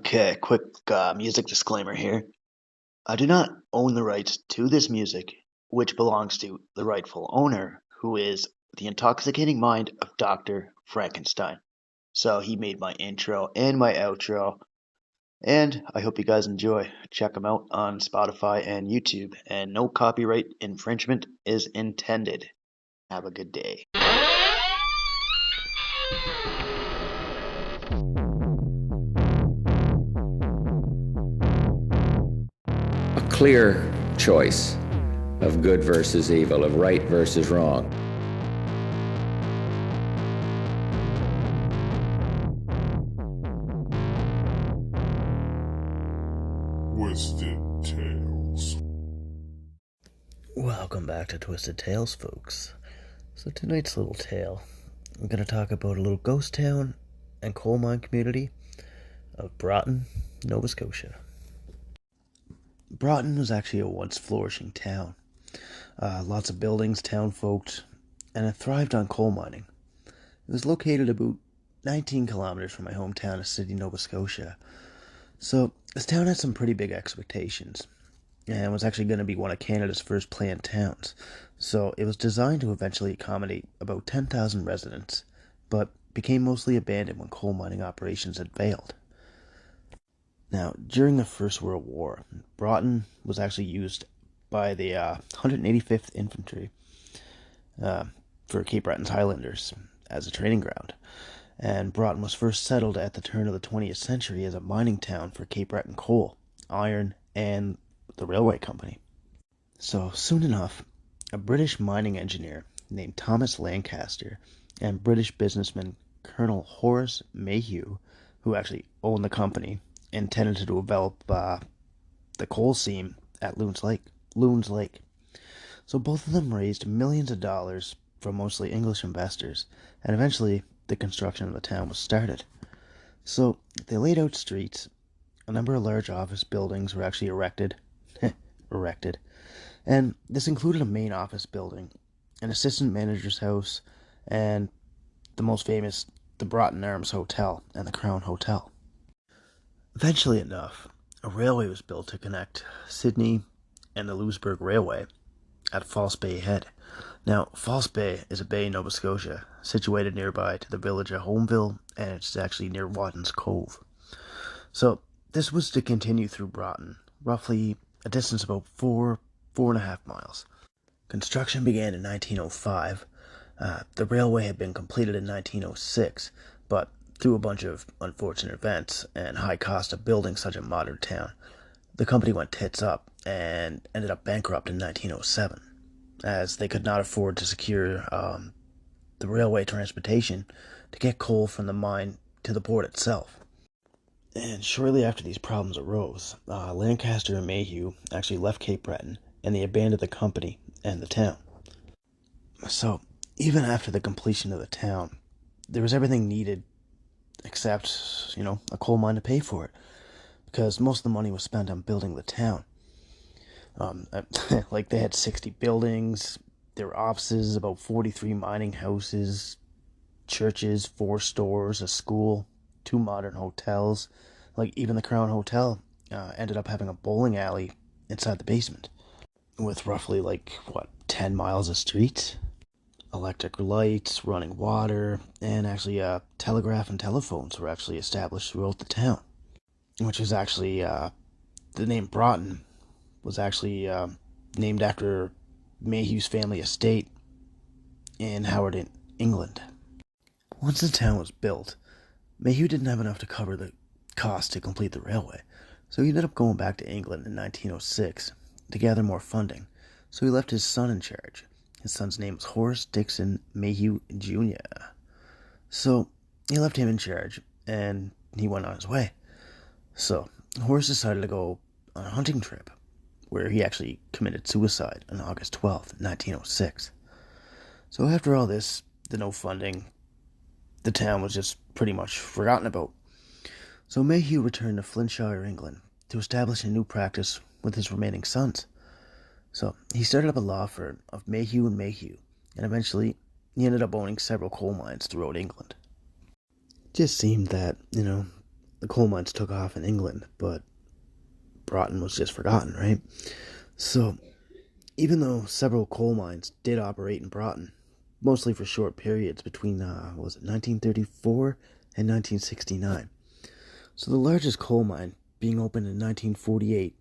Okay, quick music disclaimer here. I do not own the rights to this music, which belongs to the rightful owner, who is the intoxicating mind of Dr. Frankenstein. So he made my intro and my outro, and I hope you guys enjoy. Check them out on Spotify and YouTube, and no copyright infringement is intended. Have a good day. A clear choice of good versus evil, of right versus wrong. Twisted Tales. Welcome back to Twisted Tales, folks. So tonight's little tale, I'm going to talk about a little ghost town and coal mine community of Broughton, Nova Scotia. Broughton was actually a once flourishing town. Lots of buildings, town folk, and it thrived on coal mining. It was located about 19 kilometers from my hometown of Sydney, Nova Scotia. So this town had some pretty big expectations, and was actually going to be one of Canada's first planned towns. So it was designed to eventually accommodate about 10,000 residents, but became mostly abandoned when coal mining operations had failed. Now, during the First World War, Broughton was actually used by the 185th Infantry for Cape Breton's Highlanders as a training ground. And Broughton was first settled at the turn of the 20th century as a mining town for Cape Breton coal, iron, and the railway company. So soon enough, a British mining engineer named Thomas Lancaster and British businessman Colonel Horace Mayhew, who actually owned the company, intended to develop the coal seam at Loons Lake. So both of them raised millions of dollars from mostly English investors, and eventually the construction of the town was started. So they laid out streets, a number of large office buildings were actually erected, and this included a main office building, an assistant manager's house, and the most famous, the Broughton Arms Hotel and the Crown Hotel. Eventually enough, a railway was built to connect Sydney and the Louisbourg Railway at False Bay Head. Now, False Bay is a bay in Nova Scotia, situated nearby to the village of Homeville, and it's actually near Watson's Cove. So, this was to continue through Broughton, roughly a distance of about 4.5 miles. Construction began in 1905. The railway had been completed in 1906, but through a bunch of unfortunate events and high cost of building such a modern town, the company went tits up and ended up bankrupt in 1907, as they could not afford to secure the railway transportation to get coal from the mine to the port itself. And shortly after these problems arose, Lancaster and Mayhew actually left Cape Breton, and they abandoned the company and the town. So, even after the completion of the town, there was everything needed except, a coal mine to pay for it, because most of the money was spent on building the town. Like they had 60 buildings, there were offices, about 43 mining houses, churches, 4 stores, a school, 2 modern hotels. Like even the Crown Hotel ended up having a bowling alley inside the basement, with roughly 10 miles of streets, electric lights, running water, and actually telegraph and telephones were actually established throughout the town, which was actually the name Broughton was actually named after Mayhew's family estate in Howard, England. Once the town was built, Mayhew didn't have enough to cover the cost to complete the railway, so he ended up going back to England in 1906 to gather more funding, so he left his son in charge. His son's name was Horace Dixon Mayhew Jr. So he left him in charge, and he went on his way. So Horace decided to go on a hunting trip, where he actually committed suicide on August 12th, 1906. So after all this, the no funding, the town was just pretty much forgotten about. So Mayhew returned to Flintshire, England, to establish a new practice with his remaining sons. So he started up a law firm of Mayhew and Mayhew, and eventually he ended up owning several coal mines throughout England. It just seemed that, the coal mines took off in England, but Broughton was just forgotten, right? So, even though several coal mines did operate in Broughton, mostly for short periods between, 1934 and 1969. So the largest coal mine being opened in 1948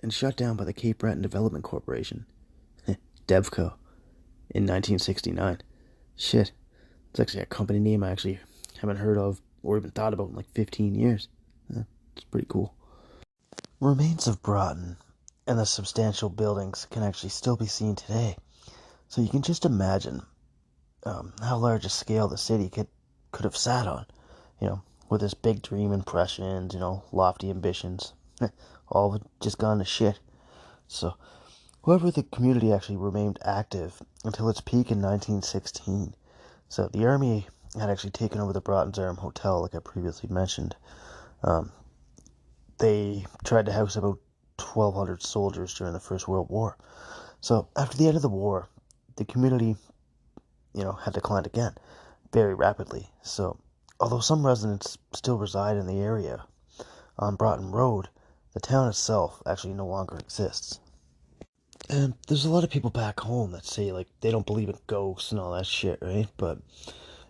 and shut down by the Cape Breton Development Corporation, DevCo, in 1969. Shit, it's actually a company name I actually haven't heard of or even thought about in like 15 years. It's pretty cool. Remains of Broughton and the substantial buildings can actually still be seen today. So you can just imagine how large a scale the city could have sat on, with its big dream impressions, lofty ambitions, all of it just gone to shit. So, however, the community actually remained active until its peak in 1916. So the army had actually taken over the Broughton's Arm Hotel, like I previously mentioned. They tried to house about 1,200 soldiers during the First World War. So after the end of the war, the community, had declined again, very rapidly. So although some residents still reside in the area on Broughton Road, the town itself actually no longer exists. And there's a lot of people back home that say, like, they don't believe in ghosts and all that shit, right?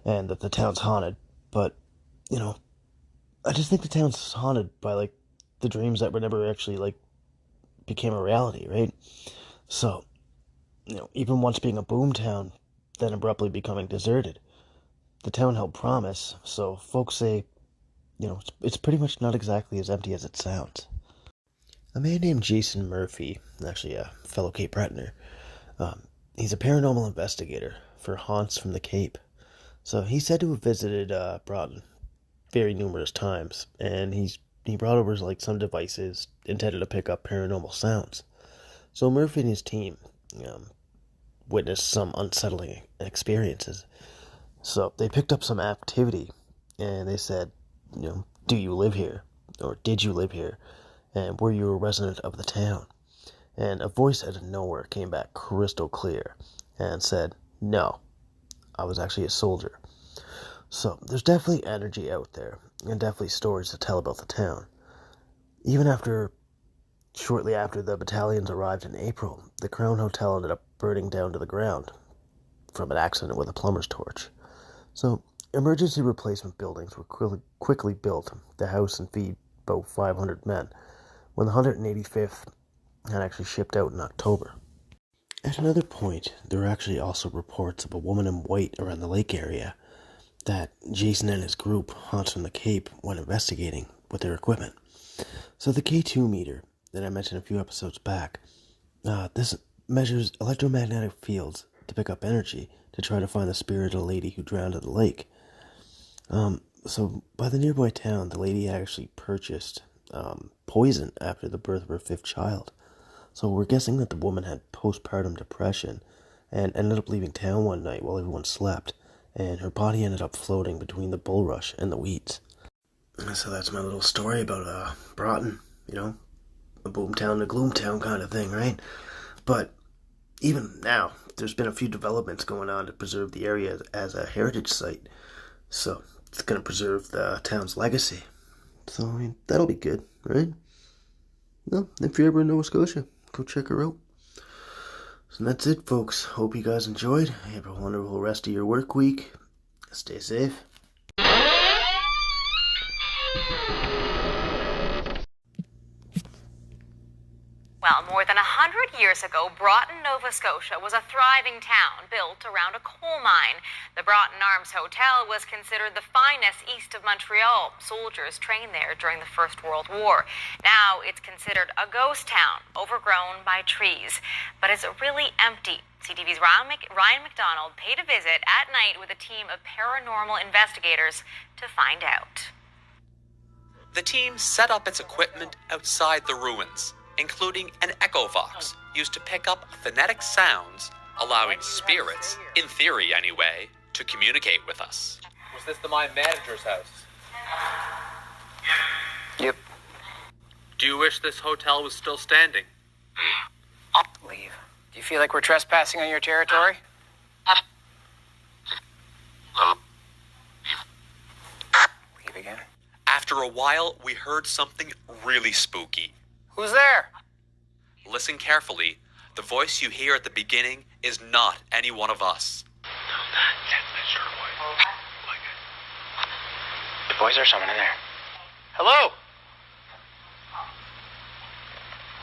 And that the town's haunted. But, I just think the town's haunted by, like, the dreams that were never actually, like, became a reality, right? So, even once being a boom town, then abruptly becoming deserted. The town held promise, so folks say, it's pretty much not exactly as empty as it sounds. A man named Jason Murphy, actually a fellow Cape Bretoner, he's a paranormal investigator for haunts from the Cape. So he's said to have visited Broughton very numerous times, and he brought over like some devices intended to pick up paranormal sounds. So Murphy and his team witnessed some unsettling experiences. So they picked up some activity, and they said, do you live here? Or did you live here? And were you a resident of the town? And a voice out of nowhere came back crystal clear and said, no, I was actually a soldier. So there's definitely energy out there, and definitely stories to tell about the town. Even shortly after the battalions arrived in April, the Crown Hotel ended up burning down to the ground from an accident with a plumber's torch. So emergency replacement buildings were quickly built to house and feed about 500 men, when the 185th had actually shipped out in October. At another point, there were actually also reports of a woman in white around the lake area that Jason and his group, Haunts from the Cape, went investigating with their equipment. So the K2 meter that I mentioned a few episodes back, this measures electromagnetic fields to pick up energy to try to find the spirit of the lady who drowned in the lake. So by the nearby town, the lady actually purchased poison after the birth of her 5th child. So we're guessing that the woman had postpartum depression and ended up leaving town one night while everyone slept, and her body ended up floating between the bulrush and the weeds. So that's my little story about Broughton, a boom town, a gloom town kind of thing, right? But even now, there's been a few developments going on to preserve the area as a heritage site. So it's going to preserve the town's legacy. So, that'll be good, right? Well, if you're ever in Nova Scotia, go check her out. So that's it, folks. Hope you guys enjoyed. Have a wonderful rest of your work week. Stay safe. Well, more than 100 years ago, Broughton, Nova Scotia was a thriving town built around a coal mine. The Broughton Arms Hotel was considered the finest east of Montreal. Soldiers trained there during the First World War. Now it's considered a ghost town, overgrown by trees. But is it really empty? CTV's Ryan McDonald paid a visit at night with a team of paranormal investigators to find out. The team set up its equipment outside the ruins, including an echo box used to pick up phonetic sounds, allowing spirits, in theory anyway, to communicate with us. Was this the mine manager's house? Yep. Do you wish this hotel was still standing? Leave. Do you feel like we're trespassing on your territory? Well, Leave again. After After a while, we heard something really spooky. Who's there? Listen carefully. The voice you hear at the beginning is not any one of us. Boys, there's someone in there. Hello?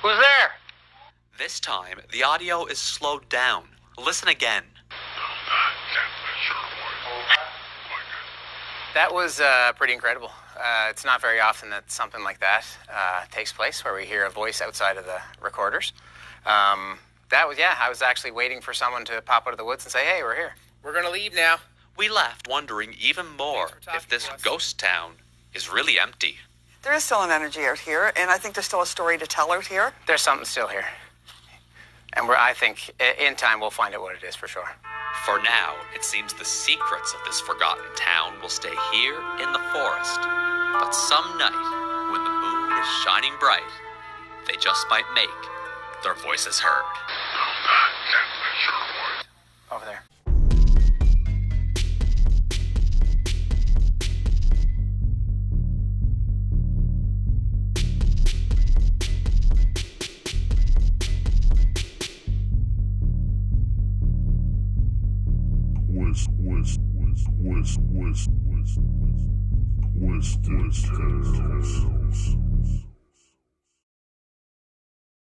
Who's there? This time, the audio is slowed down. Listen again. That was pretty incredible. It's not very often that something like that takes place, where we hear a voice outside of the recorders. I was actually waiting for someone to pop out of the woods and say, hey, we're here. We're going to leave now. We left wondering even more if this ghost town is really empty. There is still an energy out here, and I think there's still a story to tell out here. There's something still here. And I think in time we'll find out what it is for sure. For now, it seems the secrets of this forgotten town will stay here in the forest. But some night, when the moon is shining bright, they just might make their voices heard. Over there. Twisted Tales.